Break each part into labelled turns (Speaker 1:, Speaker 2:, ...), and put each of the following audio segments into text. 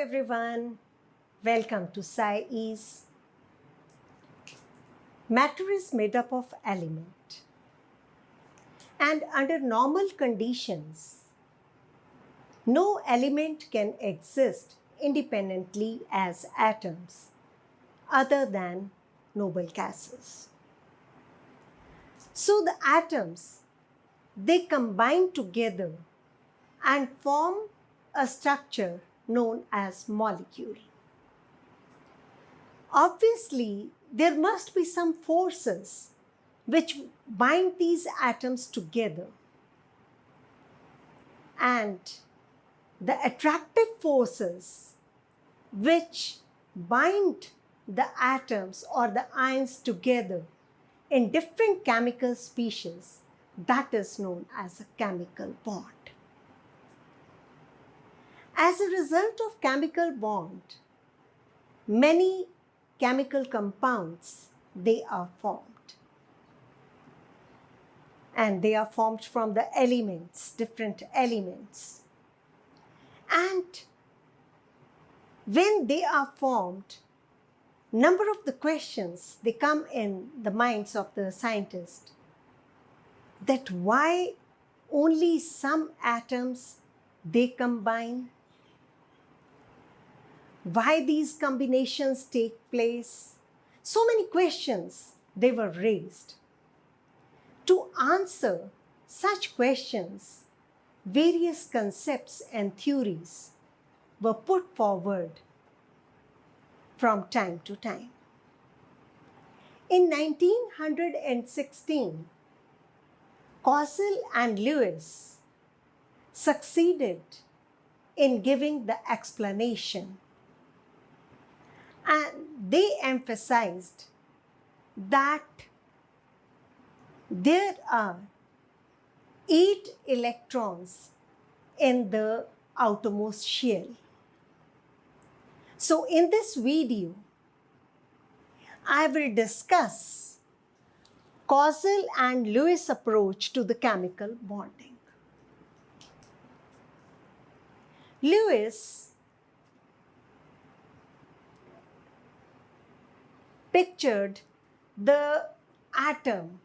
Speaker 1: everyone, welcome to SCI-EASE. Matter is made up of element, and under normal conditions, no element can exist independently as atoms other than noble gases. So the atoms, they combine together and form a structure known as molecule. Obviously, there must be some forces which bind these atoms together. And the attractive forces which bind the atoms or the ions together in different chemical species, that is known as a chemical bond. As a result of chemical bond, many chemical compounds, they are formed. And they are formed from the elements, different elements. And when they are formed, number of the questions, they come in the minds of the scientist, that why only some atoms they combine? Why these combinations take place? So many questions they were raised. To answer such questions, various concepts and theories were put forward from time to time. In 1916, Kossel and Lewis succeeded in giving the explanation. And they emphasized that there are 8 electrons in the outermost shell. So in this video, I will discuss Kossel and Lewis approach to the chemical bonding. Lewis pictured the atom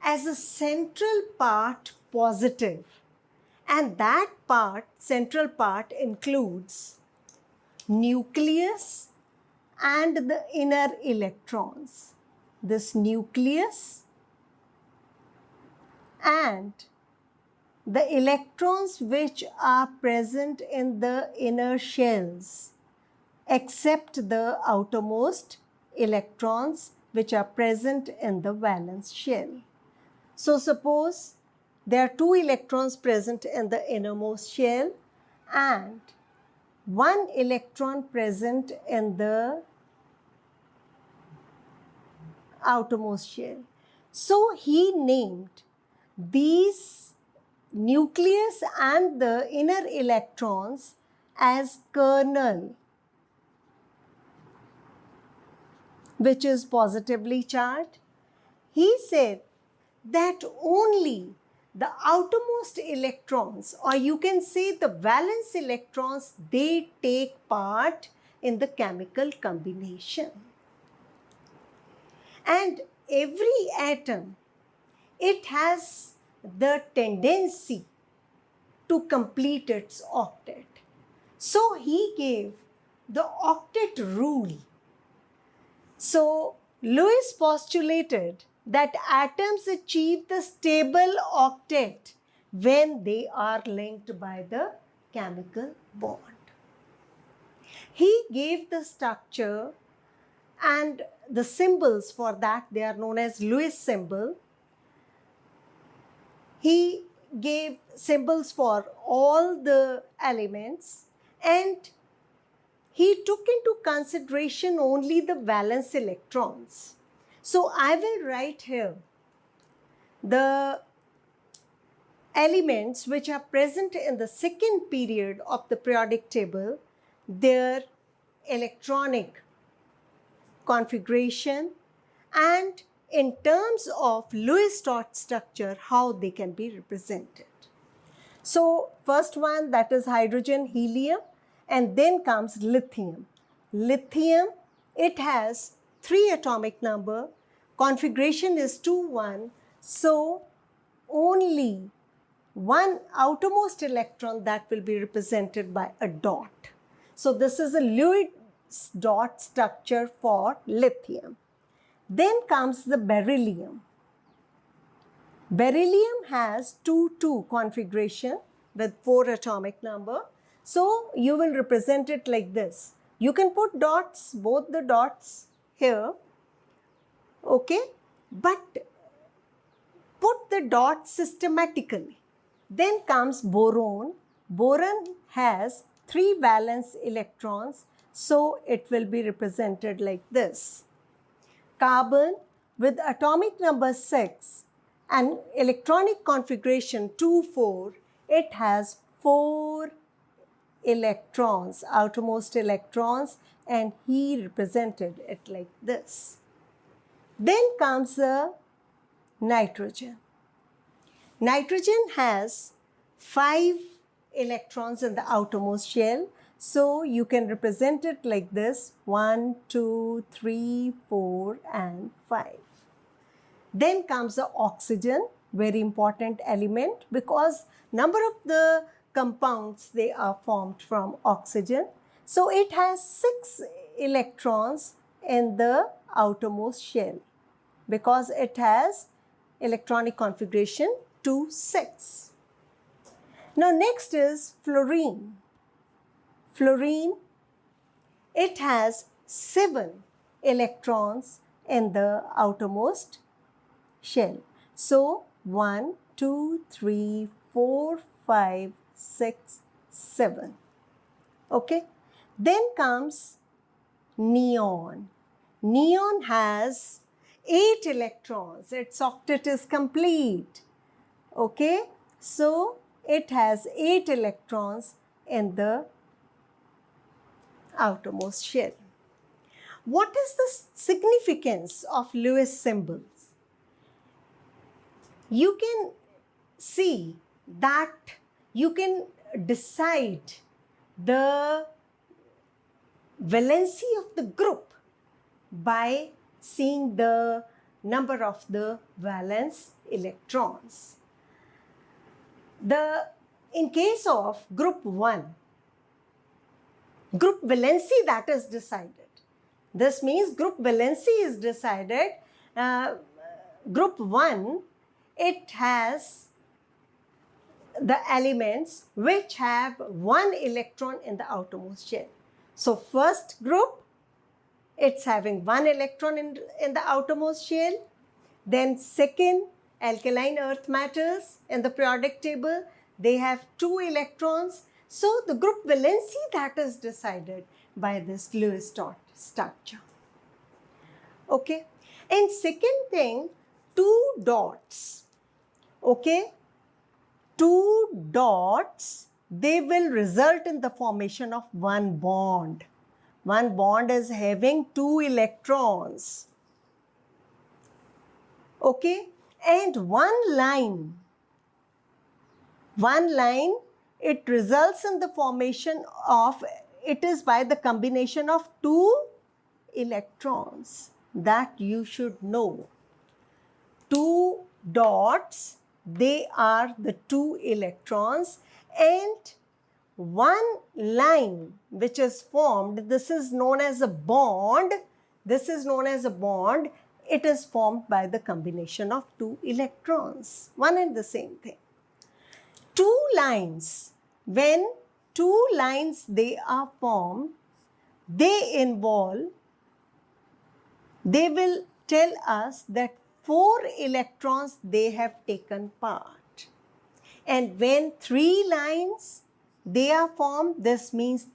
Speaker 1: as a central part positive, and that part, central part, includes nucleus and the inner electrons. This nucleus and the electrons which are present in the inner shells, except the outermost electrons which are present in the valence shell. So suppose there are 2 electrons present in the innermost shell and 1 electron present in the outermost shell. So he named these nucleus and the inner electrons as kernel, which is positively charged. He said that only the outermost electrons, or you can say the valence electrons, they take part in the chemical combination. And every atom, it has the tendency to complete its octet. So he gave the octet rule. So Lewis postulated that atoms achieve the stable octet when they are linked by the chemical bond. He gave the structure and the symbols for that, they are known as Lewis symbol. He gave symbols for all the elements, and he took into consideration only the valence electrons. So I will write here the elements which are present in the second period of the periodic table, their electronic configuration, and in terms of Lewis dot structure, how they can be represented. So first one, that is hydrogen, helium, And then comes lithium. Lithium, it has 3 atomic number. Configuration is 2,1. So only one outermost electron that will be represented by a dot. So this is a Lewis dot structure for lithium. Then comes the beryllium. Beryllium has 2,2 configuration with 4 atomic number. So you will represent it like this. You can put dots, both the dots here, okay? But put the dots systematically. Then comes boron. Boron has 3 valence electrons, so it will be represented like this. Carbon with atomic number 6 and electronic configuration 2,4, it has 4 electrons, outermost electrons, and he represented it like this. Then comes the nitrogen. Nitrogen has 5 electrons in the outermost shell, so you can represent it like this: 1, 2, 3, 4, and 5. Then comes the oxygen, very important element because number of the compounds, they are formed from oxygen. So it has 6 electrons in the outermost shell because it has electronic configuration 2, 6. Now next is fluorine. Fluorine, it has 7 electrons in the outermost shell. So 1, 2, 3, 4, 5, 6, 7. Okay. Then comes neon. Neon has 8 electrons. Its octet is complete. Okay. So it has 8 electrons in the outermost shell. What is the significance of Lewis symbols? You can see that you can decide the valency of the group by seeing the number of the valence electrons. In case of group 1, group valency, that is decided. This means group valency is decided. Group 1, it has the elements which have 1 electron in the outermost shell. So first group, it's having 1 electron in the outermost shell. Then second, alkaline earth matters in the periodic table, they have 2 electrons. So the group valency, that is decided by this Lewis dot structure. Okay. And second thing, 2 dots. Okay. 2 dots, they will result in the formation of 1 bond. 1 bond is having 2 electrons. Okay. And 1 line, it results in the formation of, it is by the combination of 2 electrons. That you should know. 2 dots, they are the 2 electrons, and 1 line which is formed, this is known as a bond. This is known as a bond. It is formed by the combination of 2 electrons. One and the same thing. 2 lines, when 2 lines they are formed, they will tell us that 4 electrons they have taken part. And when 3 lines they are formed, this means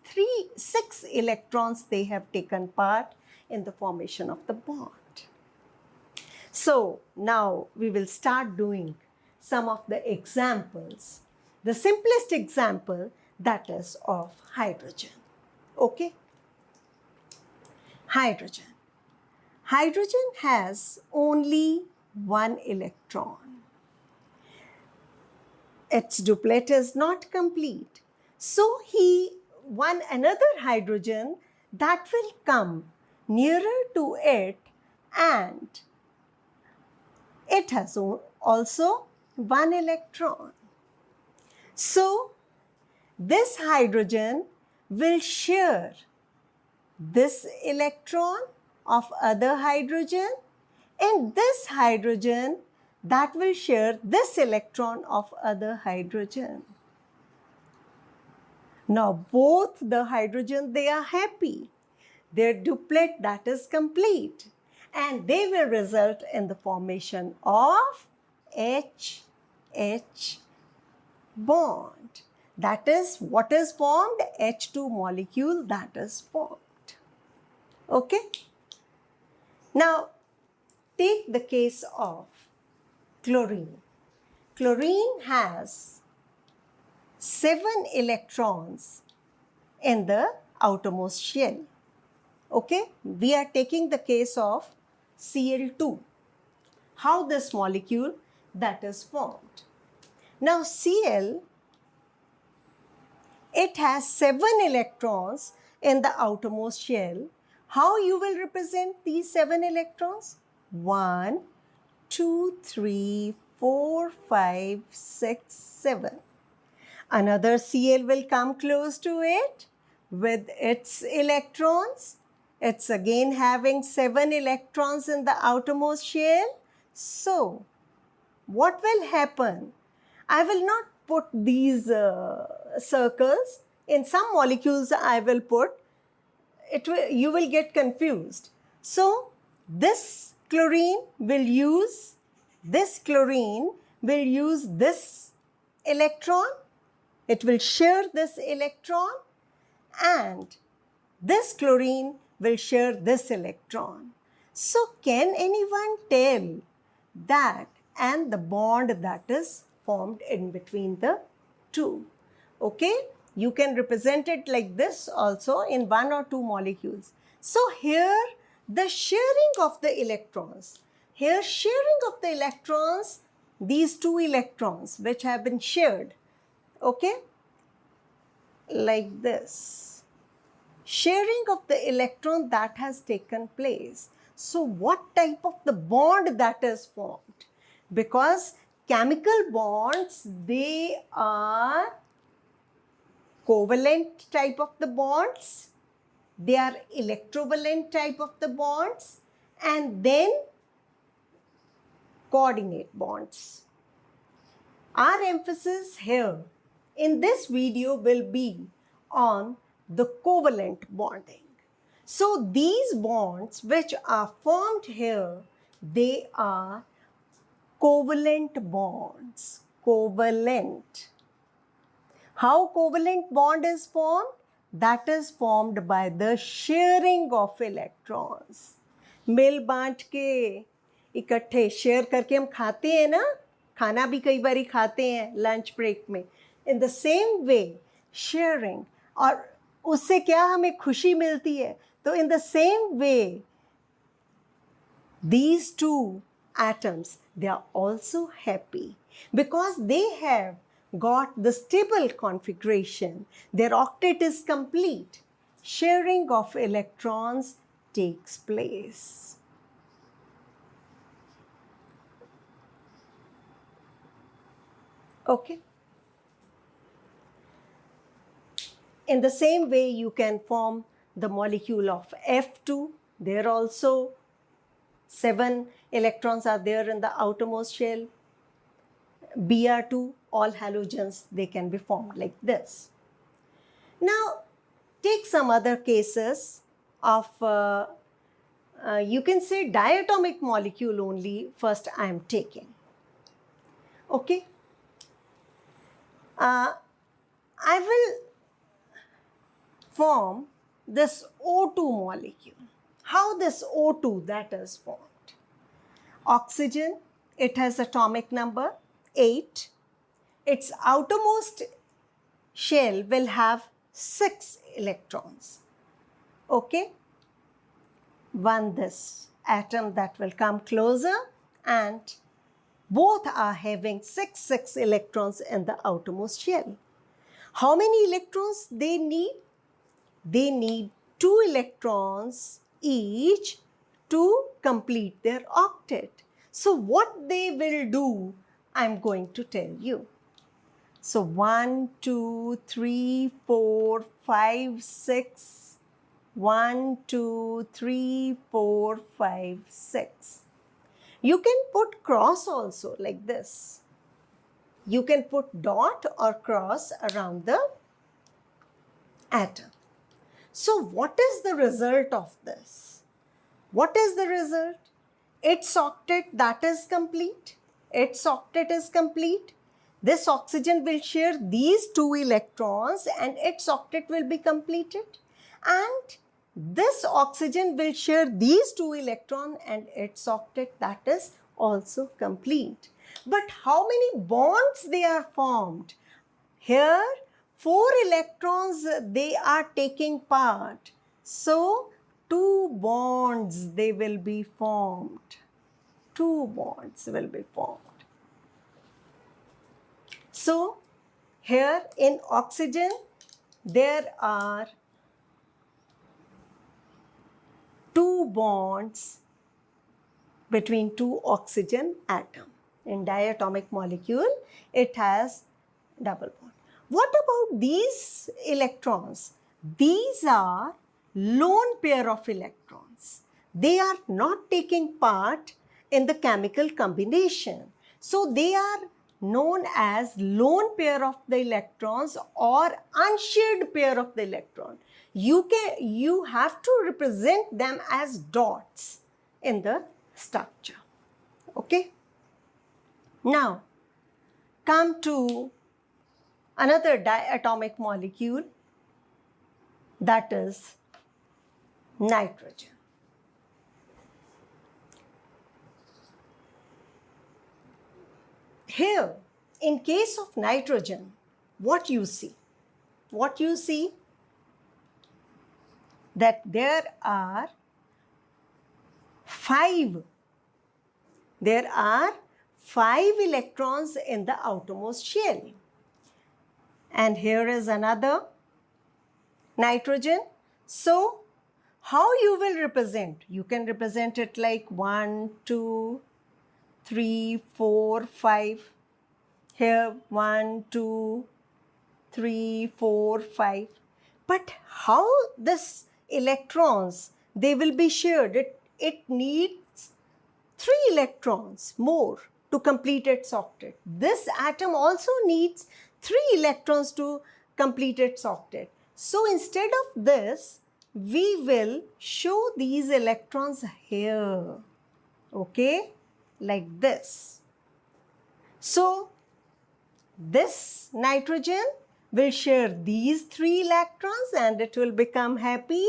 Speaker 1: 6 electrons they have taken part in the formation of the bond. So now we will start doing some of the examples. The simplest example, that is of hydrogen. Okay? Hydrogen. Hydrogen has only 1 electron. Its duplet is not complete. So he another hydrogen that will come nearer to it, and it has also one electron. So this hydrogen will share this electron of other hydrogen, and this hydrogen that will share this electron of other hydrogen. Now both the hydrogen, they are happy. Their duplet, that is complete, and they will result in the formation of H-H bond. That is what is formed, H2 molecule that is formed. Okay? Now, take the case of chlorine. Chlorine has 7 electrons in the outermost shell. Okay? We are taking the case of Cl2. How this molecule that is formed. Now, Cl, it has 7 electrons in the outermost shell. How you will represent these 7 electrons? 1, 2, 3, 4, 5, 6, 7. Another Cl will come close to it with its electrons. It's again having 7 electrons in the outermost shell. So, what will happen? I will not put these circles. In some molecules I will put. You will get confused. So, this chlorine will use this electron. It will share this electron, and this chlorine will share this electron. So, can anyone tell that and the bond that is formed in between the two? Okay, you can represent it like this also in 1 or 2 molecules. So here the sharing of the electrons, these 2 electrons which have been shared, okay, like this. Sharing of the electron that has taken place. So what type of the bond that is formed? Because chemical bonds, they are covalent type of the bonds, they are electrovalent type of the bonds, and then coordinate bonds. Our emphasis here in this video will be on the covalent bonding. So these bonds which are formed here, they are covalent bonds. Covalent. How covalent bond is formed? That is formed by the sharing of electrons. मिल बांट के इकट्ठे share करके हम खाते हैं ना, खाना भी कई बारी खाते हैं लंच ब्रेक में. In the same way, sharing, और उससे क्या हमें खुशी मिलती है. तो in the same way, these 2 atoms, they are also happy because they have got the stable configuration. Their octet is complete. Sharing of electrons takes place. Okay. In the same way, you can form the molecule of F2. There also 7 electrons are there in the outermost shell. Br2, all halogens, they can be formed like this. Now, take some other cases of, you can say diatomic molecule only first I am taking. Okay. I will form this O2 molecule. How this O2 that is formed? Oxygen, it has atomic number 8. Its outermost shell will have 6 electrons. Okay? This atom that will come closer, and both are having 6 electrons in the outermost shell. How many electrons they need? they need 2 electrons each to complete their octet. So what they will do, I'm going to tell you. So 1, 2, 3, 4, 5, 6. 1, 2, 3, 4, 5, 6. You can put cross also like this. You can put dot or cross around the atom. So what is the result of this? What is the result? Its octet that is complete. Its octet is complete. This oxygen will share these 2 electrons and its octet will be completed. And this oxygen will share these 2 electrons and its octet that is also complete. But how many bonds they are formed? Here 4 electrons they are taking part. So 2 bonds they will be formed. 2 bonds will be formed. So here in oxygen there are 2 bonds between 2 oxygen atoms. In diatomic molecule it has double bond. What about these electrons? These are lone pair of electrons. They are not taking part in the chemical combination. So they are known as lone pair of the electrons or unshared pair of the electron. You have to represent them as dots in the structure. Okay? Now, come to another diatomic molecule, that is nitrogen. Here, in case of nitrogen, what you see? What you see? That there are 5 electrons in the outermost shell. And here is another nitrogen. So, how you will represent? You can represent it like 1, 2, 3, 4, 5. Here 1, 2, 3, 4, 5. But how this electrons, they will be shared? It needs 3 electrons more to complete its octet. This atom also needs 3 electrons to complete its octet. So instead of this, we will show these electrons here. Okay? Like this. So this nitrogen will share these 3 electrons and it will become happy,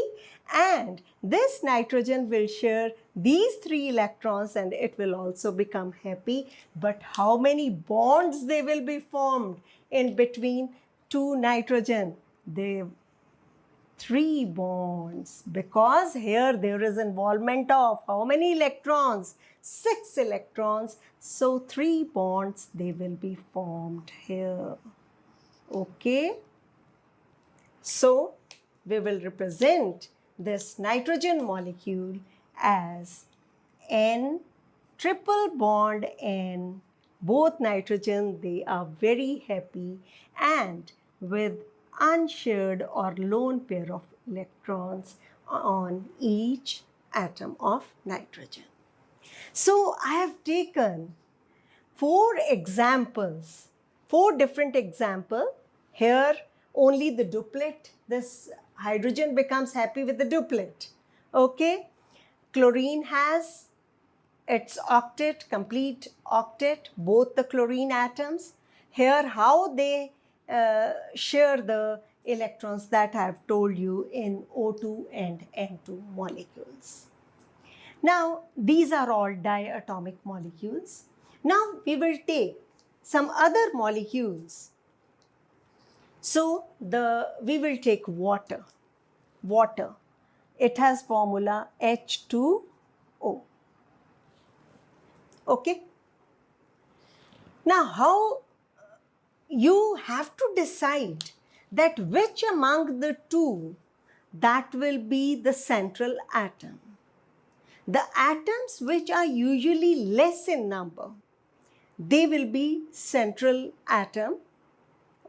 Speaker 1: and this nitrogen will share these 3 electrons and it will also become happy. But how many bonds they will be formed in between 2 nitrogen? 3 bonds, because here there is involvement of how many electrons? 6 electrons. So 3 bonds they will be formed here. Okay. So we will represent this nitrogen molecule as N triple bond N. Both nitrogen, they are very happy and with unshared or lone pair of electrons on each atom of nitrogen. So I have taken 4 examples, 4 different examples. Here only the duplet, this hydrogen becomes happy with the duplet. Okay, chlorine has its octet, complete octet, both the chlorine atoms. Here how they share the electrons, that I have told you in O2 and N2 molecules. Now these are all diatomic molecules. Now we will take some other molecules. So we will take water. Water. It has formula H2O. Okay. Now how you have to decide that which among the 2 that will be the central atom. The atoms which are usually less in number, they will be central atom,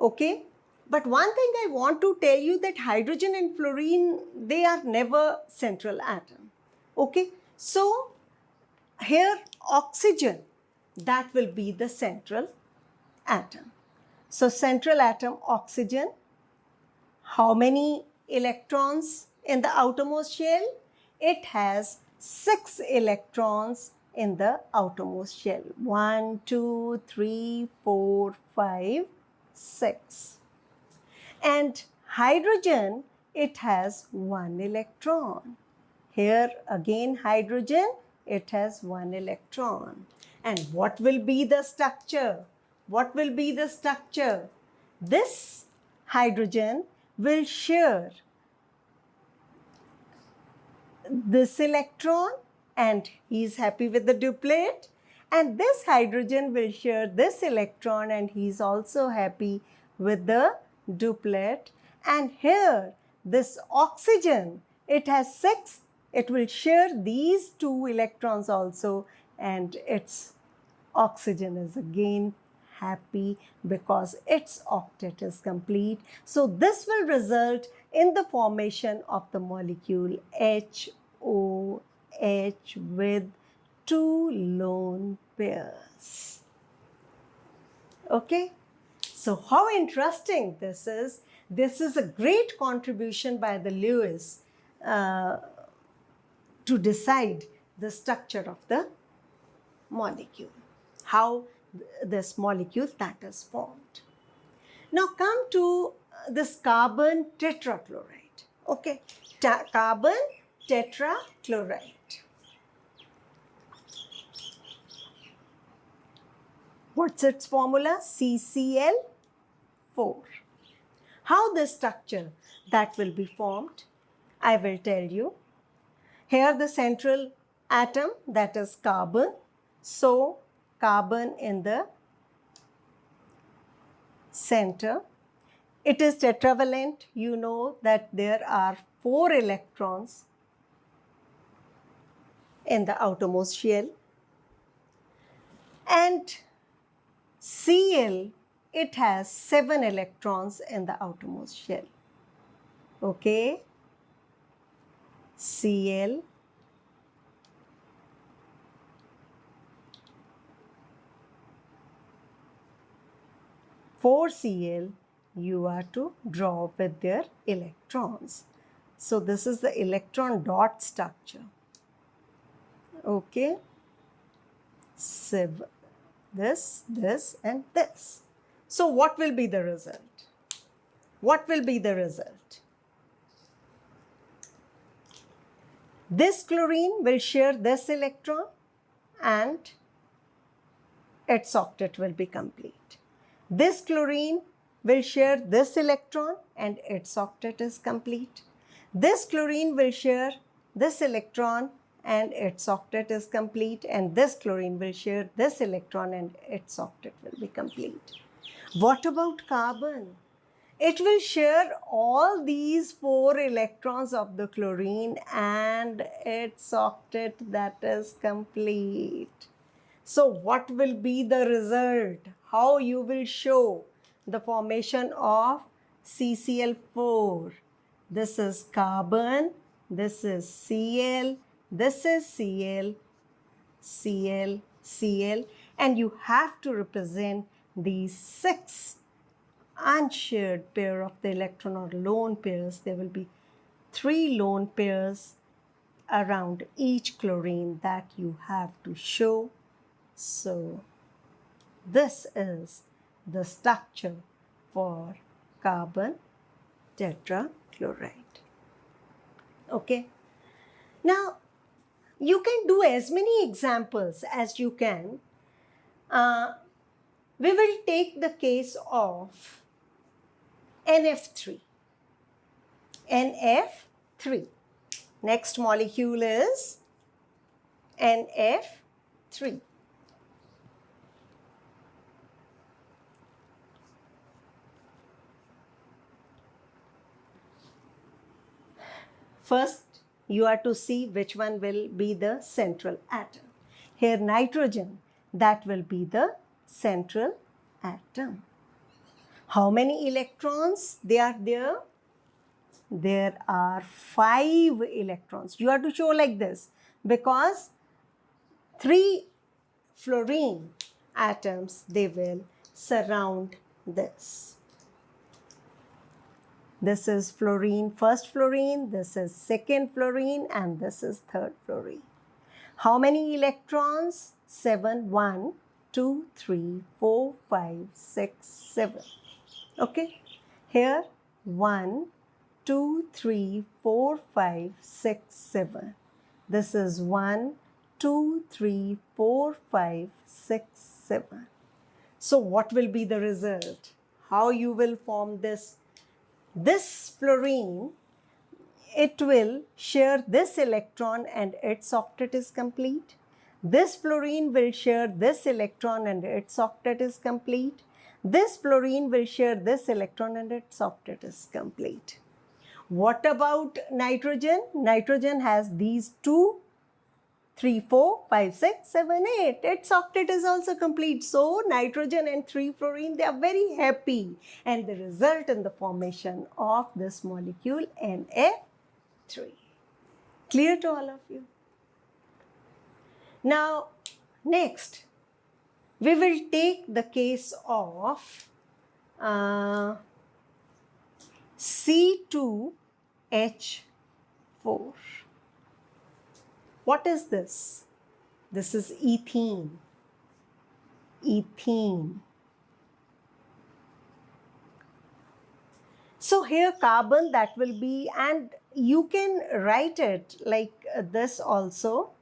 Speaker 1: okay? But one thing I want to tell you that hydrogen and fluorine, they are never central atom, okay? So here oxygen, that will be the central atom. So central atom oxygen, how many electrons in the outermost shell? It has 6 electrons in the outermost shell. 1, 2, 3, 4, 5, 6. And hydrogen, it has 1 electron. Here again hydrogen, it has 1 electron. And what will be the structure? What will be the structure? This hydrogen will share this electron and he is happy with the duplet, and this hydrogen will share this electron and he is also happy with the duplet. And here this oxygen, it has 6, it will share these 2 electrons also, and its oxygen is again happy because its octet is complete. So this will result in the formation of the molecule HOH with 2 lone pairs. Okay, so how interesting this is. This is a great contribution by the Lewis to decide the structure of the molecule, how this molecule that is formed. Now come to this carbon tetrachloride. Okay, carbon tetrachloride. What's its formula? CCl4. How the structure that will be formed, I will tell you. Here the central atom, that is carbon. So carbon in the center. It is tetravalent. You know that there are 4 electrons in the outermost shell. And Cl, it has 7 electrons in the outermost shell. Okay, Cl, for Cl, you are to draw with their electrons. So this is the electron dot structure. Okay, this, and this. So what will be the result? What will be the result? This chlorine will share this electron and its octet will be complete. This chlorine will share this electron and its octet is complete. This chlorine will share this electron and its octet is complete, and this chlorine will share this electron and its octet will be complete. What about carbon? It will share all these 4 electrons of the chlorine and its octet that is complete. So what will be the result? How you will show the formation of CCl4? This is carbon, this is Cl, this is Cl, Cl, Cl, and you have to represent these 6 unshared pair of the electron or lone pairs. There will be 3 lone pairs around each chlorine that you have to show. So this is the structure for carbon tetrachloride. Okay. Now, you can do as many examples as you can. We will take the case of NF3. NF3. Next molecule is NF3. First, you are to see which one will be the central atom. Here, nitrogen, that will be the central atom. How many electrons they are there? There are 5 electrons. You have to show like this because 3 fluorine atoms, they will surround this. This is fluorine, first fluorine, this is second fluorine, and this is third fluorine. How many electrons? 7. 1, 2, 3, 4, 5, 6, 7. Okay? Here, 1, 2, 3, 4, 5, 6, 7. This is 1, 2, 3, 4, 5, 6, 7. So what will be the result? How you will form this? This fluorine, it will share this electron and its octet is complete. This fluorine will share this electron and its octet is complete. This fluorine will share this electron and its octet is complete. What about nitrogen? Nitrogen has these 2, 3, 4, 5, 6, 7, 8. Its octet is also complete. So nitrogen and 3 fluorine, they are very happy. And the result in the formation of this molecule Na3. Clear to all of you? Now, next, we will take the case of C2H4. What is this? This is ethene. Ethene. So here carbon, that will be, and you can write it like this also.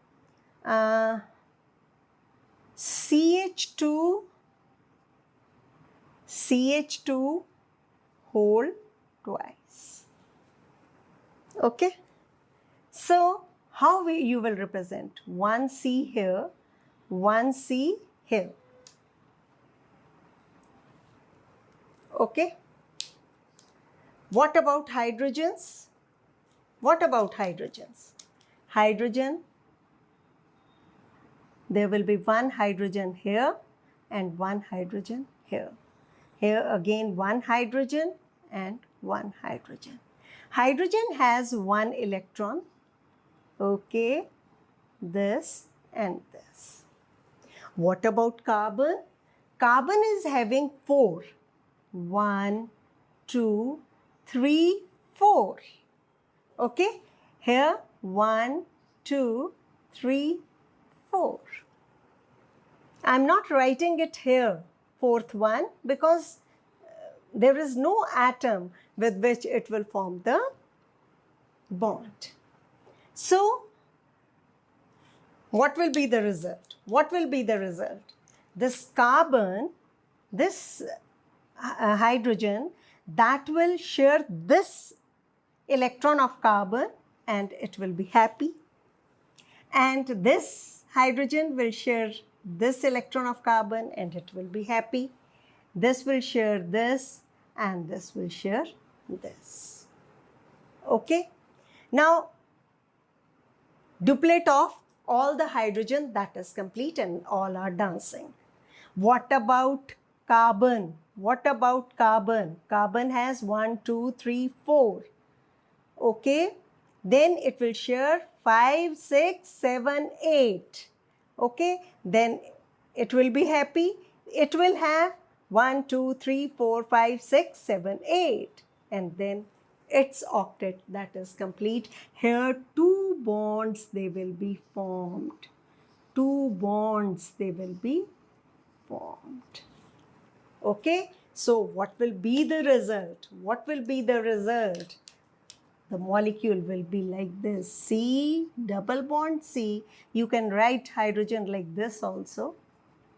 Speaker 1: CH2 whole twice. Okay? So, how you will represent? 1C here, 1C here. Okay? What about hydrogens? What about hydrogens? Hydrogen, there will be 1 hydrogen here and 1 hydrogen here. Here again 1 hydrogen and 1 hydrogen. Hydrogen has 1 electron. Okay, this and this. What about carbon? Carbon is having 4. 1, 2, 3, 4. Okay, here 1, 2, 3, 4. I'm not writing it here, 4th one, because there is no atom with which it will form the bond. So, what will be the result? What will be the result? This carbon, this hydrogen, that will share this electron of carbon and it will be happy. And this hydrogen will share this electron of carbon and it will be happy. This will share this and this will share this. Okay? Now, duplet of all the hydrogen, that is complete and all are dancing. What about carbon? What about carbon? Carbon has 1, 2, 3, 4. Okay? Then it will share 5, 6, 7, 8. Okay? Then it will be happy. It will have 1, 2, 3, 4, 5, 6, 7, 8. And then its octet, that is complete. Here 2 bonds, they will be formed. 2 bonds, they will be formed. Okay? So what will be the result? What will be the result? The molecule will be like this. C, double bond C. You can write hydrogen like this also,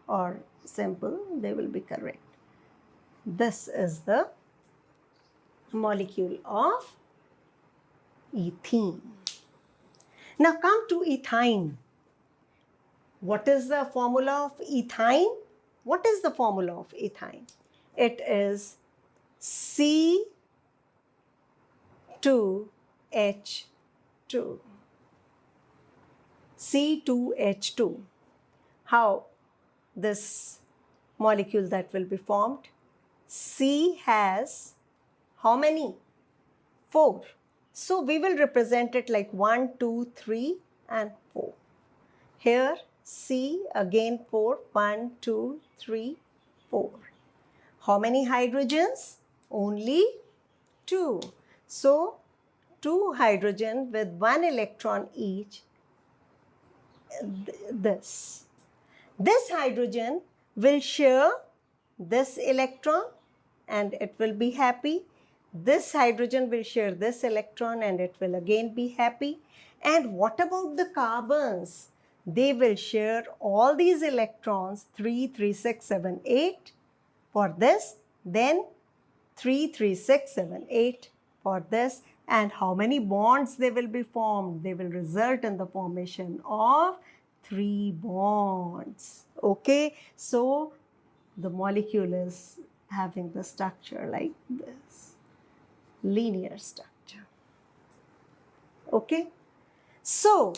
Speaker 1: or simple, they will be correct. This is the molecule of ethene. Now come to ethyne. What is the formula of ethyne? What is the formula of ethyne? It is C2H4. 2. C2H2. How this molecule that will be formed? C has how many? 4. So we will represent it like 1, 2, 3 and 4. Here C again 4. 1, 2, 3, 4. How many hydrogens? Only 2. So 2 hydrogen with 1 electron each. This hydrogen will share this electron and it will be happy. This hydrogen will share this electron and it will again be happy. And what about the carbons? They will share all these electrons 3, 3, 6, 7, 8 for this, then 3, 3, 6, 7, 8 for this. And how many bonds they will be formed? They will result in the formation of 3 bonds. Okay, so the molecule is having the structure like this, linear structure. Okay, so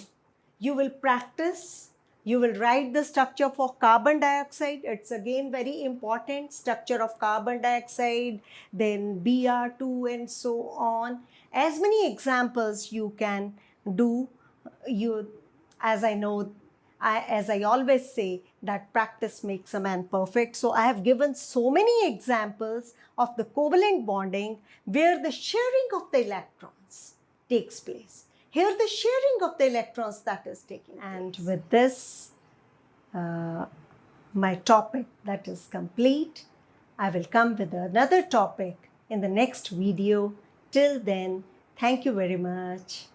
Speaker 1: you will practice, you will write the structure for carbon dioxide. It's again very important, structure of carbon dioxide, then Br2 and so on. As many examples you can do. As I always say, that practice makes a man perfect. So I have given so many examples of the covalent bonding where the sharing of the electrons takes place. Here the sharing of the electrons that is taking place. And with this, my topic that is complete. I will come with another topic in the next video. Till then, thank you very much.